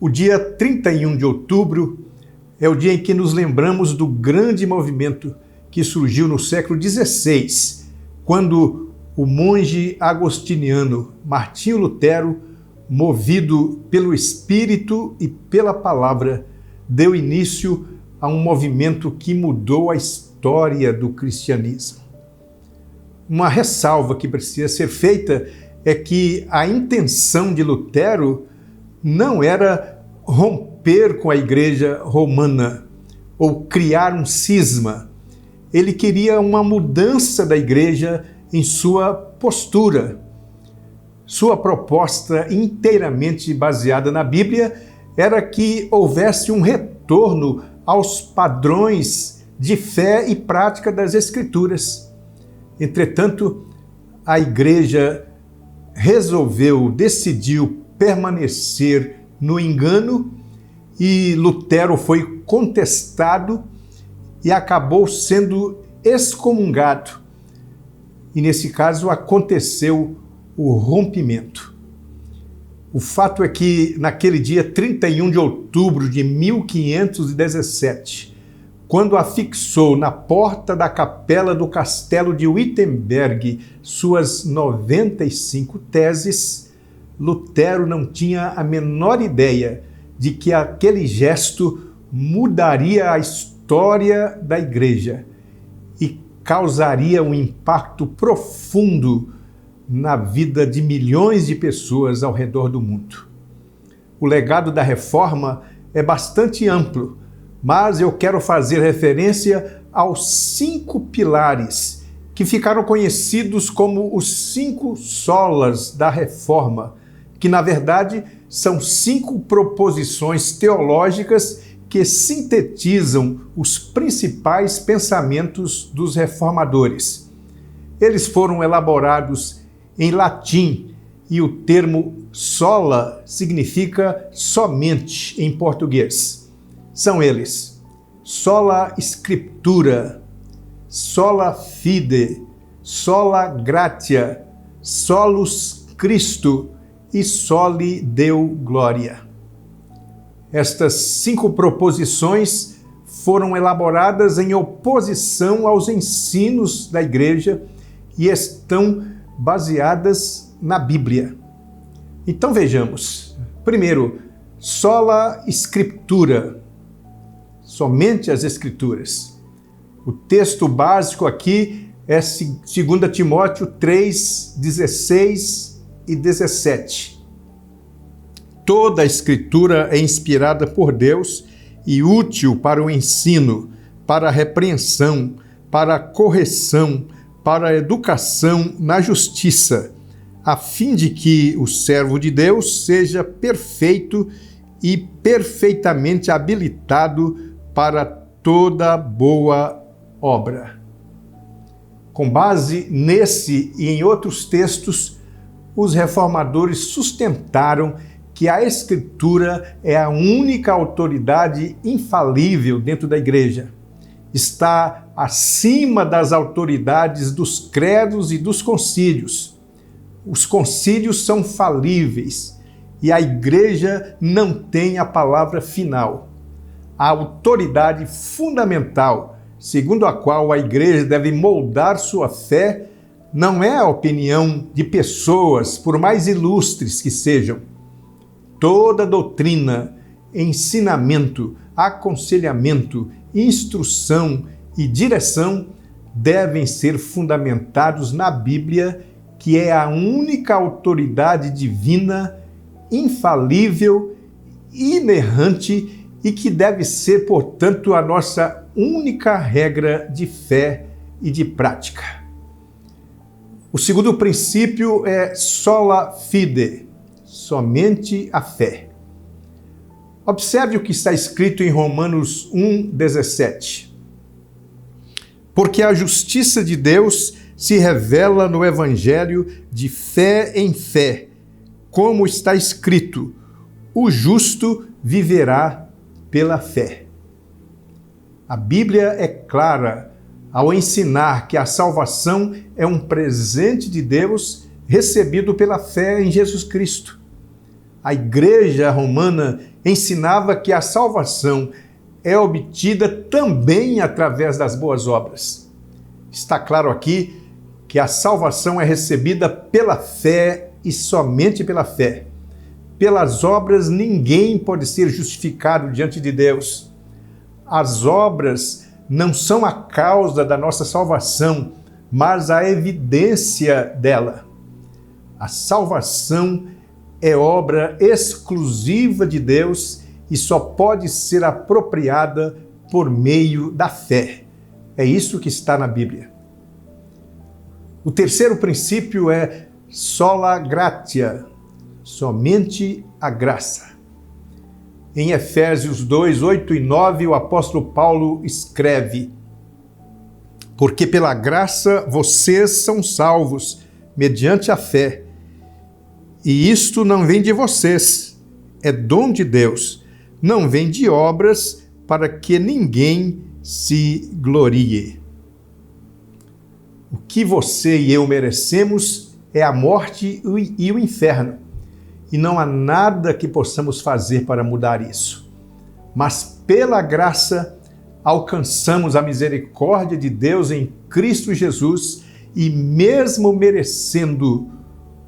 O dia 31 de outubro é o dia em que nos lembramos do grande movimento que surgiu no século XVI, quando o monge agostiniano Martinho Lutero, movido pelo Espírito e pela palavra, deu início a um movimento que mudou a história do cristianismo. Uma ressalva que precisa ser feita é que a intenção de Lutero não era romper com a Igreja romana ou criar um cisma. Ele queria uma mudança da Igreja em sua postura. Sua proposta, inteiramente baseada na Bíblia, era que houvesse um retorno aos padrões de fé e prática das Escrituras. Entretanto, a Igreja decidiu permanecer no engano e Lutero foi contestado e acabou sendo excomungado. E nesse caso aconteceu o rompimento. O fato é que naquele dia 31 de outubro de 1517, quando afixou na porta da capela do castelo de Wittenberg suas 95 teses, Lutero não tinha a menor ideia de que aquele gesto mudaria a história da Igreja e causaria um impacto profundo na vida de milhões de pessoas ao redor do mundo. O legado da Reforma é bastante amplo, mas eu quero fazer referência aos 5 pilares que ficaram conhecidos como os 5 solas da Reforma, que na verdade são 5 proposições teológicas que sintetizam os principais pensamentos dos reformadores. Eles foram elaborados em latim e o termo sola significa somente em português. São eles: sola scriptura, sola fide, sola gratia, solus Christo e soli Deo gloria. Estas 5 proposições foram elaboradas em oposição aos ensinos da Igreja e estão baseadas na Bíblia. Então vejamos. Primeiro, sola scriptura, somente as Escrituras. O texto básico aqui é 2 Timóteo 3, 16 e 17. Toda a Escritura é inspirada por Deus e útil para o ensino, para a repreensão, para a correção, para a educação na justiça, a fim de que o servo de Deus seja perfeito e perfeitamente habilitado para toda boa obra. Com base nesse e em outros textos, os reformadores sustentaram que a Escritura é a única autoridade infalível dentro da Igreja. Está acima das autoridades dos credos e dos concílios. Os concílios são falíveis e a Igreja não tem a palavra final. A autoridade fundamental, segundo a qual a Igreja deve moldar sua fé, não é a opinião de pessoas, por mais ilustres que sejam. Toda doutrina, ensinamento, aconselhamento, instrução e direção devem ser fundamentados na Bíblia, que é a única autoridade divina, infalível, inerrante e que deve ser, portanto, a nossa única regra de fé e de prática. O segundo princípio é sola fide, somente a fé. Observe o que está escrito em Romanos 1,17. Porque a justiça de Deus se revela no Evangelho de fé em fé, como está escrito: o justo viverá pela fé. A Bíblia é clara ao ensinar que a salvação é um presente de Deus recebido pela fé em Jesus Cristo. A igreja romana ensinava que a salvação é obtida também através das boas obras. Está claro aqui que a salvação é recebida pela fé e somente pela fé. Pelas obras ninguém pode ser justificado diante de Deus. As obras não são a causa da nossa salvação, mas a evidência dela. A salvação é obra exclusiva de Deus e só pode ser apropriada por meio da fé. É isso que está na Bíblia. O terceiro princípio é sola gratia, somente a graça. Em Efésios 2, 8 e 9, o apóstolo Paulo escreve: porque pela graça vocês são salvos, mediante a fé. E isto não vem de vocês, é dom de Deus. Não vem de obras, para que ninguém se glorie. O que você e eu merecemos é a morte e o inferno. E não há nada que possamos fazer para mudar isso. Mas pela graça, alcançamos a misericórdia de Deus em Cristo Jesus e mesmo merecendo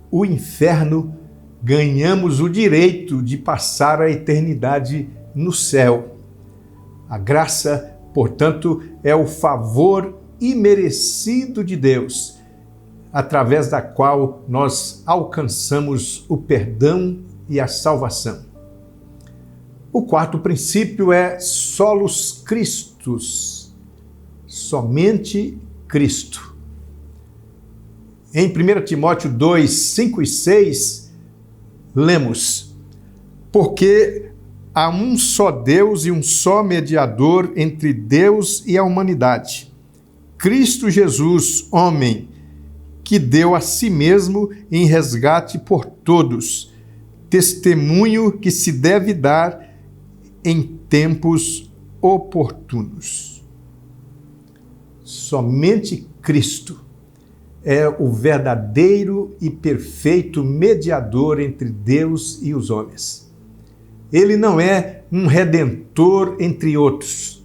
o inferno, ganhamos o direito de passar a eternidade no céu. A graça, portanto, é o favor imerecido de Deus, através da qual nós alcançamos o perdão e a salvação. O quarto princípio é solus Christus, somente Cristo. Em 1 Timóteo 2, 5 e 6, lemos: porque há um só Deus e um só mediador entre Deus e a humanidade, Cristo Jesus, homem, que deu a si mesmo em resgate por todos, testemunho que se deve dar em tempos oportunos. Somente Cristo é o verdadeiro e perfeito mediador entre Deus e os homens. Ele não é um redentor entre outros.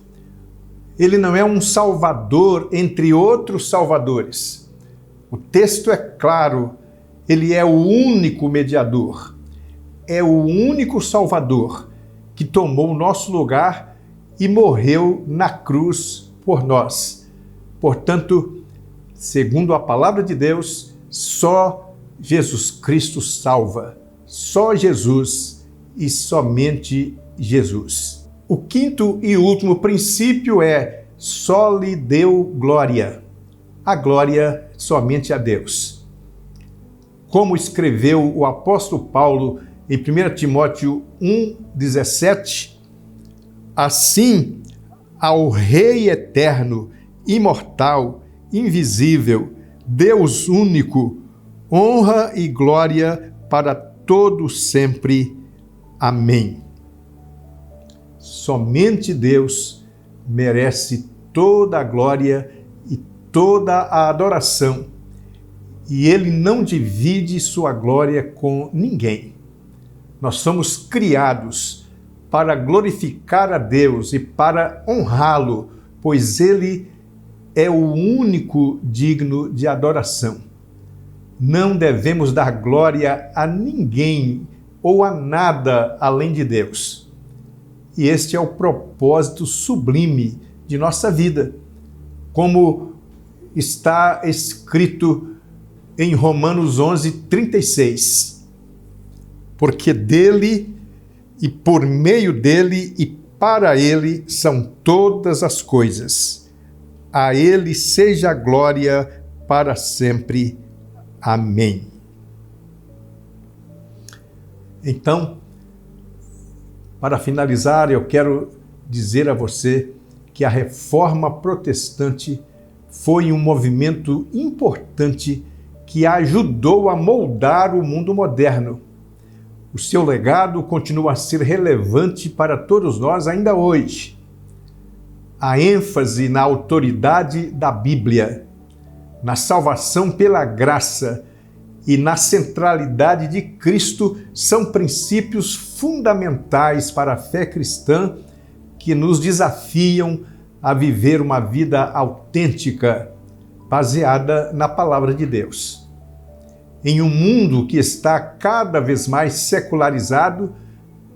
Ele não é um salvador entre outros salvadores. O texto é claro, ele é o único mediador, é o único salvador que tomou o nosso lugar e morreu na cruz por nós. Portanto, segundo a palavra de Deus, só Jesus Cristo salva, só Jesus e somente Jesus. O quinto e último princípio é só lhe deu glória. A glória somente a Deus. Como escreveu o apóstolo Paulo em 1 Timóteo 1,17, assim, ao Rei eterno, imortal, invisível, Deus único, honra e glória para todo sempre. Amém. Somente Deus merece toda a glória e toda a adoração, e Ele não divide sua glória com ninguém. Nós somos criados para glorificar a Deus e para honrá-lo, pois Ele é o único digno de adoração. Não devemos dar glória a ninguém ou a nada além de Deus. E este é o propósito sublime de nossa vida, como está escrito em Romanos 11, 36. Porque dele e por meio dele e para ele são todas as coisas. A ele seja a glória para sempre. Amém. Então, para finalizar, eu quero dizer a você que a Reforma Protestante foi um movimento importante que ajudou a moldar o mundo moderno. O seu legado continua a ser relevante para todos nós ainda hoje. A ênfase na autoridade da Bíblia, na salvação pela graça e na centralidade de Cristo são princípios fundamentais para a fé cristã que nos desafiam a viver uma vida autêntica, baseada na palavra de Deus. Em um mundo que está cada vez mais secularizado,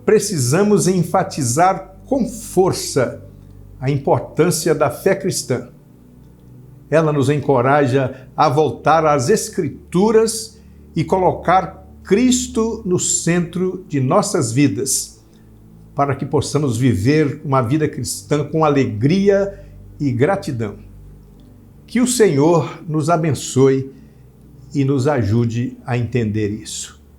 precisamos enfatizar com força a importância da fé cristã. Ela nos encoraja a voltar às Escrituras e colocar Cristo no centro de nossas vidas, para que possamos viver uma vida cristã com alegria e gratidão. Que o Senhor nos abençoe e nos ajude a entender isso.